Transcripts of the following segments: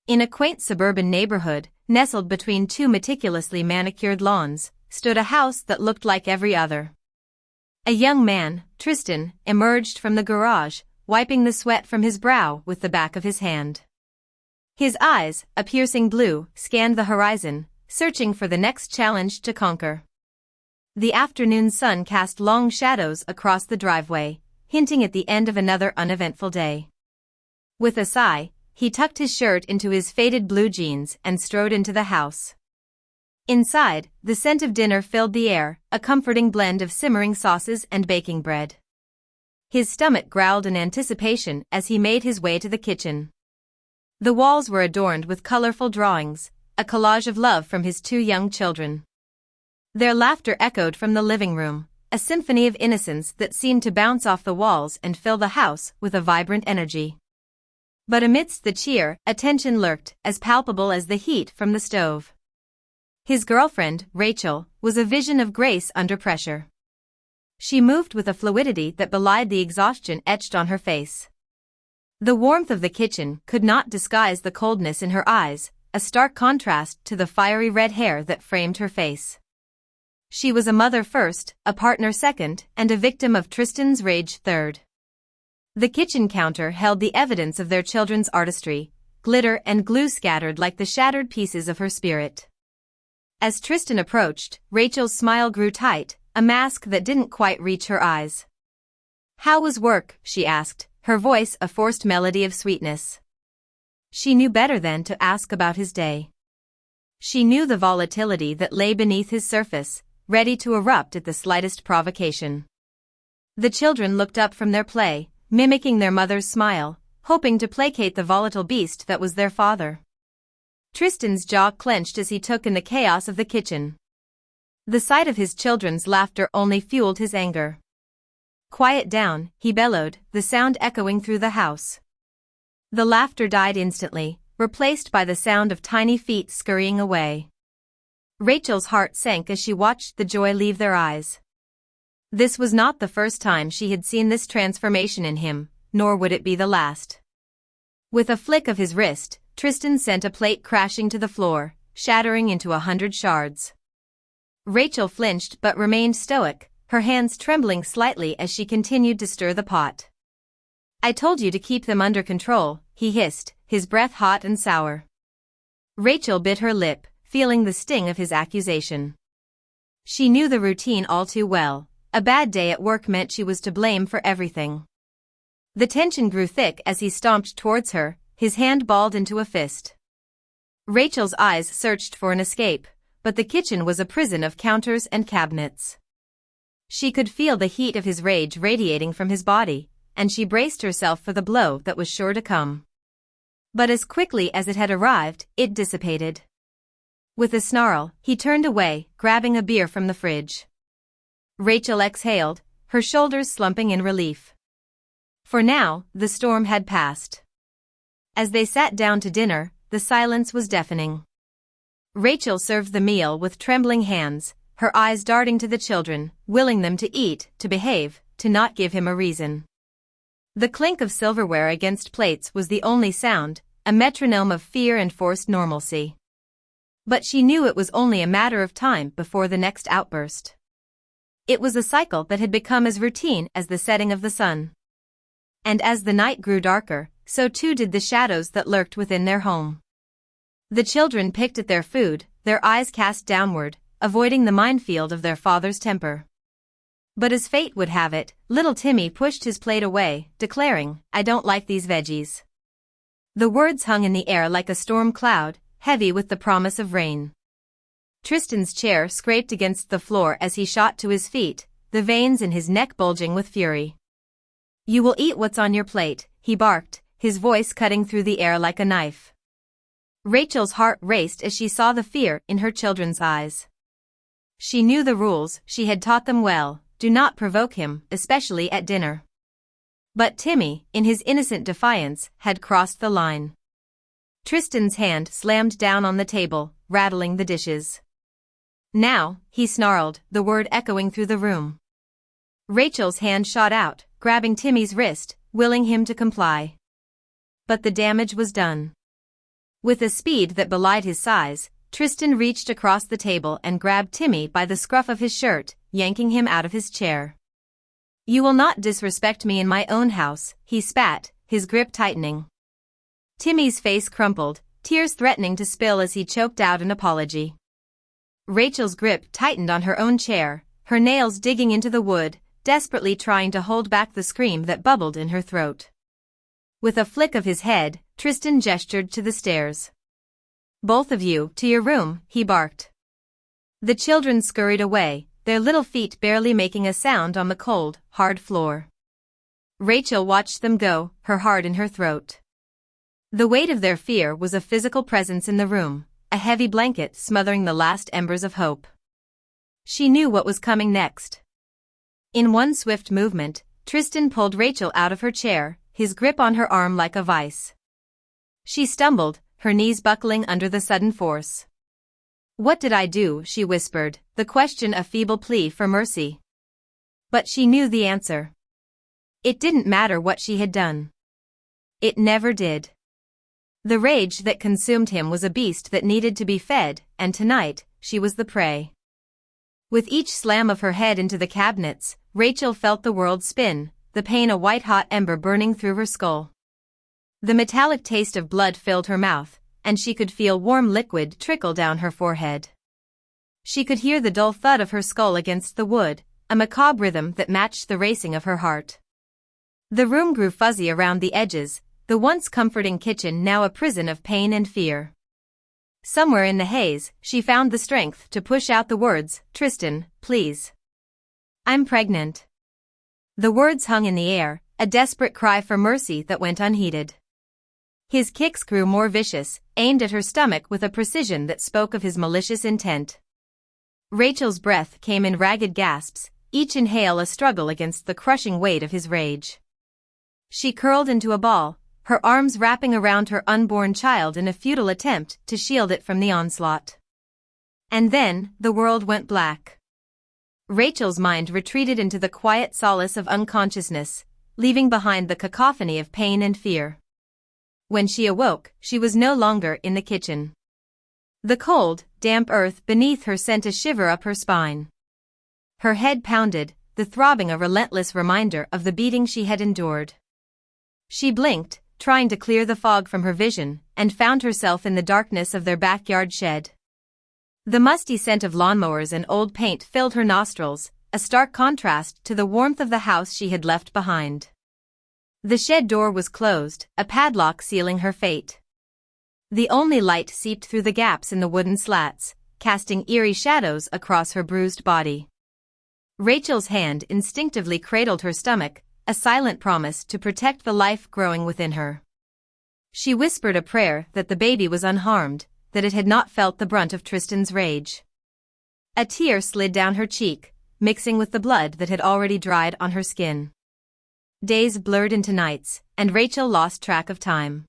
In a quaint suburban neighborhood, nestled between two meticulously manicured lawns, stood a house that looked like every other. A young man, Tristan, emerged from the garage, wiping the sweat from his brow with the back of his hand. His eyes, a piercing blue, scanned the horizon, searching for the next challenge to conquer. The afternoon sun cast long shadows across the driveway, hinting at the end of another uneventful day. With a sigh, he tucked his shirt into his faded blue jeans and strode into the house. Inside, the scent of dinner filled the air, a comforting blend of simmering sauces and baking bread. His stomach growled in anticipation as he made his way to the kitchen. The walls were adorned with colorful drawings, a collage of love from his two young children. Their laughter echoed from the living room, a symphony of innocence that seemed to bounce off the walls and fill the house with a vibrant energy. But amidst the cheer, a tension lurked, as palpable as the heat from the stove. His girlfriend, Rachel, was a vision of grace under pressure. She moved with a fluidity that belied the exhaustion etched on her face. The warmth of the kitchen could not disguise the coldness in her eyes, a stark contrast to the fiery red hair that framed her face. She was a mother first, a partner second, and a victim of Tristan's rage third. The kitchen counter held the evidence of their children's artistry, glitter and glue scattered like the shattered pieces of her spirit. As Tristan approached, Rachel's smile grew tight, a mask that didn't quite reach her eyes. "How was work?" she asked, her voice a forced melody of sweetness. She knew better than to ask about his day. She knew the volatility that lay beneath his surface, ready to erupt at the slightest provocation. The children looked up from their play, mimicking their mother's smile, hoping to placate the volatile beast that was their father. Tristan's jaw clenched as he took in the chaos of the kitchen. The sight of his children's laughter only fueled his anger. "Quiet down," he bellowed, the sound echoing through the house. The laughter died instantly, replaced by the sound of tiny feet scurrying away. Rachel's heart sank as she watched the joy leave their eyes. This was not the first time she had seen this transformation in him, nor would it be the last. With a flick of his wrist, Tristan sent a plate crashing to the floor, shattering into 100 shards. Rachel flinched but remained stoic, her hands trembling slightly as she continued to stir the pot. "I told you to keep them under control," he hissed, his breath hot and sour. Rachel bit her lip, feeling the sting of his accusation. She knew the routine all too well. A bad day at work meant she was to blame for everything. The tension grew thick as he stomped towards her, his hand balled into a fist. Rachel's eyes searched for an escape, but the kitchen was a prison of counters and cabinets. She could feel the heat of his rage radiating from his body, and she braced herself for the blow that was sure to come. But as quickly as it had arrived, it dissipated. With a snarl, he turned away, grabbing a beer from the fridge. Rachel exhaled, her shoulders slumping in relief. For now, the storm had passed. As they sat down to dinner, the silence was deafening. Rachel served the meal with trembling hands, her eyes darting to the children, willing them to eat, to behave, to not give him a reason. The clink of silverware against plates was the only sound, a metronome of fear and forced normalcy. But she knew it was only a matter of time before the next outburst. It was a cycle that had become as routine as the setting of the sun. And as the night grew darker, so too did the shadows that lurked within their home. The children picked at their food, their eyes cast downward, avoiding the minefield of their father's temper. But as fate would have it, little Timmy pushed his plate away, declaring, "I don't like these veggies." The words hung in the air like a storm cloud, heavy with the promise of rain. Tristan's chair scraped against the floor as he shot to his feet, the veins in his neck bulging with fury. "You will eat what's on your plate," he barked, his voice cutting through the air like a knife. Rachel's heart raced as she saw the fear in her children's eyes. She knew the rules, she had taught them well: do not provoke him, especially at dinner. But Timmy, in his innocent defiance, had crossed the line. Tristan's hand slammed down on the table, rattling the dishes. "Now," he snarled, the word echoing through the room. Rachel's hand shot out, grabbing Timmy's wrist, willing him to comply. But the damage was done. With a speed that belied his size, Tristan reached across the table and grabbed Timmy by the scruff of his shirt, yanking him out of his chair. "You will not disrespect me in my own house," he spat, his grip tightening. Timmy's face crumpled, tears threatening to spill as he choked out an apology. Rachel's grip tightened on her own chair, her nails digging into the wood, desperately trying to hold back the scream that bubbled in her throat. With a flick of his head, Tristan gestured to the stairs. "Both of you, to your room," he barked. The children scurried away, their little feet barely making a sound on the cold, hard floor. Rachel watched them go, her heart in her throat. The weight of their fear was a physical presence in the room, a heavy blanket smothering the last embers of hope. She knew what was coming next. In one swift movement, Tristan pulled Rachel out of her chair, his grip on her arm like a vice. She stumbled, her knees buckling under the sudden force. "What did I do?" she whispered, the question a feeble plea for mercy. But she knew the answer. It didn't matter what she had done. It never did. The rage that consumed him was a beast that needed to be fed, and tonight, she was the prey. With each slam of her head into the cabinets, Rachel felt the world spin, the pain a white-hot ember burning through her skull. The metallic taste of blood filled her mouth, and she could feel warm liquid trickle down her forehead. She could hear the dull thud of her skull against the wood, a macabre rhythm that matched the racing of her heart. The room grew fuzzy around the edges, the once comforting kitchen now a prison of pain and fear. Somewhere in the haze, she found the strength to push out the words, "Tristan, please. I'm pregnant." The words hung in the air, a desperate cry for mercy that went unheeded. His kicks grew more vicious, aimed at her stomach with a precision that spoke of his malicious intent. Rachel's breath came in ragged gasps, each inhale a struggle against the crushing weight of his rage. She curled into a ball, her arms wrapping around her unborn child in a futile attempt to shield it from the onslaught. And then, the world went black. Rachel's mind retreated into the quiet solace of unconsciousness, leaving behind the cacophony of pain and fear. When she awoke, she was no longer in the kitchen. The cold, damp earth beneath her sent a shiver up her spine. Her head pounded, the throbbing a relentless reminder of the beating she had endured. She blinked, trying to clear the fog from her vision, and found herself in the darkness of their backyard shed. The musty scent of lawnmowers and old paint filled her nostrils, a stark contrast to the warmth of the house she had left behind. The shed door was closed, a padlock sealing her fate. The only light seeped through the gaps in the wooden slats, casting eerie shadows across her bruised body. Rachel's hand instinctively cradled her stomach, a silent promise to protect the life growing within her. She whispered a prayer that the baby was unharmed, that it had not felt the brunt of Tristan's rage. A tear slid down her cheek, mixing with the blood that had already dried on her skin. Days blurred into nights, and Rachel lost track of time.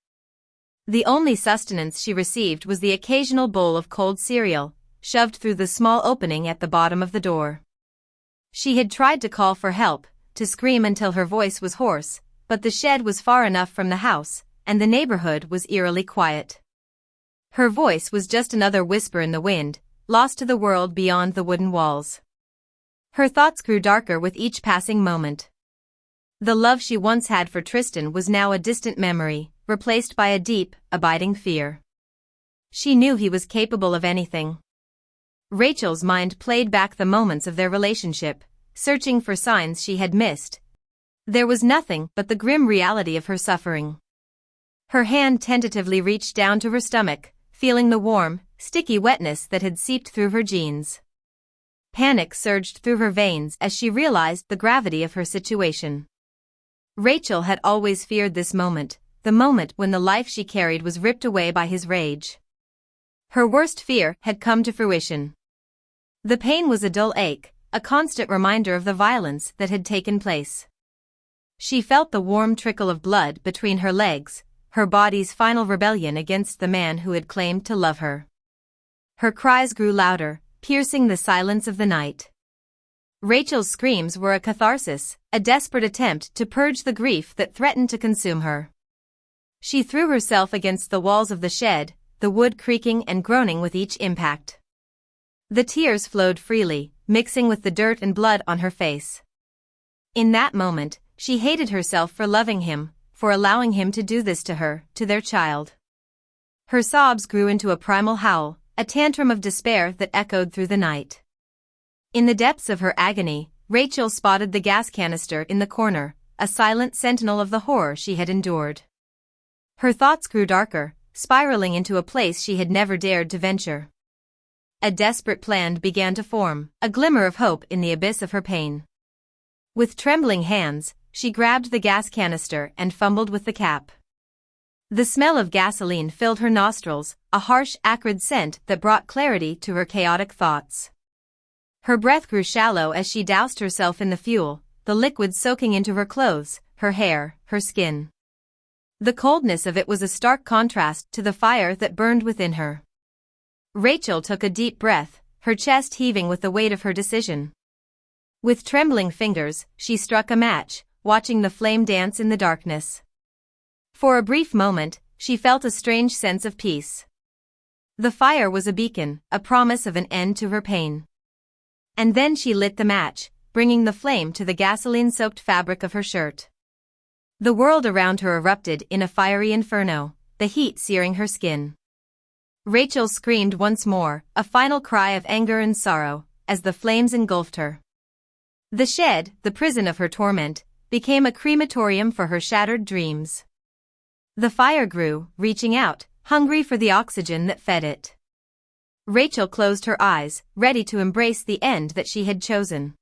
The only sustenance she received was the occasional bowl of cold cereal, shoved through the small opening at the bottom of the door. She had tried to call for help, to scream until her voice was hoarse, but the shed was far enough from the house, and the neighborhood was eerily quiet. Her voice was just another whisper in the wind, lost to the world beyond the wooden walls. Her thoughts grew darker with each passing moment. The love she once had for Tristan was now a distant memory, replaced by a deep, abiding fear. She knew he was capable of anything. Rachel's mind played back the moments of their relationship, searching for signs she had missed. There was nothing but the grim reality of her suffering. Her hand tentatively reached down to her stomach, feeling the warm, sticky wetness that had seeped through her jeans. Panic surged through her veins as she realized the gravity of her situation. Rachel had always feared this moment, the moment when the life she carried was ripped away by his rage. Her worst fear had come to fruition. The pain was a dull ache, a constant reminder of the violence that had taken place. She felt the warm trickle of blood between her legs, her body's final rebellion against the man who had claimed to love her. Her cries grew louder, piercing the silence of the night. Rachel's screams were a catharsis, a desperate attempt to purge the grief that threatened to consume her. She threw herself against the walls of the shed, the wood creaking and groaning with each impact. The tears flowed freely, mixing with the dirt and blood on her face. In that moment, she hated herself for loving him, for allowing him to do this to her, to their child. Her sobs grew into a primal howl, a tantrum of despair that echoed through the night. In the depths of her agony, Rachel spotted the gas canister in the corner, a silent sentinel of the horror she had endured. Her thoughts grew darker, spiraling into a place she had never dared to venture. A desperate plan began to form, a glimmer of hope in the abyss of her pain. With trembling hands, she grabbed the gas canister and fumbled with the cap. The smell of gasoline filled her nostrils, a harsh, acrid scent that brought clarity to her chaotic thoughts. Her breath grew shallow as she doused herself in the fuel, the liquid soaking into her clothes, her hair, her skin. The coldness of it was a stark contrast to the fire that burned within her. Rachel took a deep breath, her chest heaving with the weight of her decision. With trembling fingers, she struck a match, watching the flame dance in the darkness. For a brief moment, she felt a strange sense of peace. The fire was a beacon, a promise of an end to her pain. And then she lit the match, bringing the flame to the gasoline-soaked fabric of her shirt. The world around her erupted in a fiery inferno, the heat searing her skin. Rachel screamed once more, a final cry of anger and sorrow, as the flames engulfed her. The shed, the prison of her torment, became a crematorium for her shattered dreams. The fire grew, reaching out, hungry for the oxygen that fed it. Rachel closed her eyes, ready to embrace the end that she had chosen.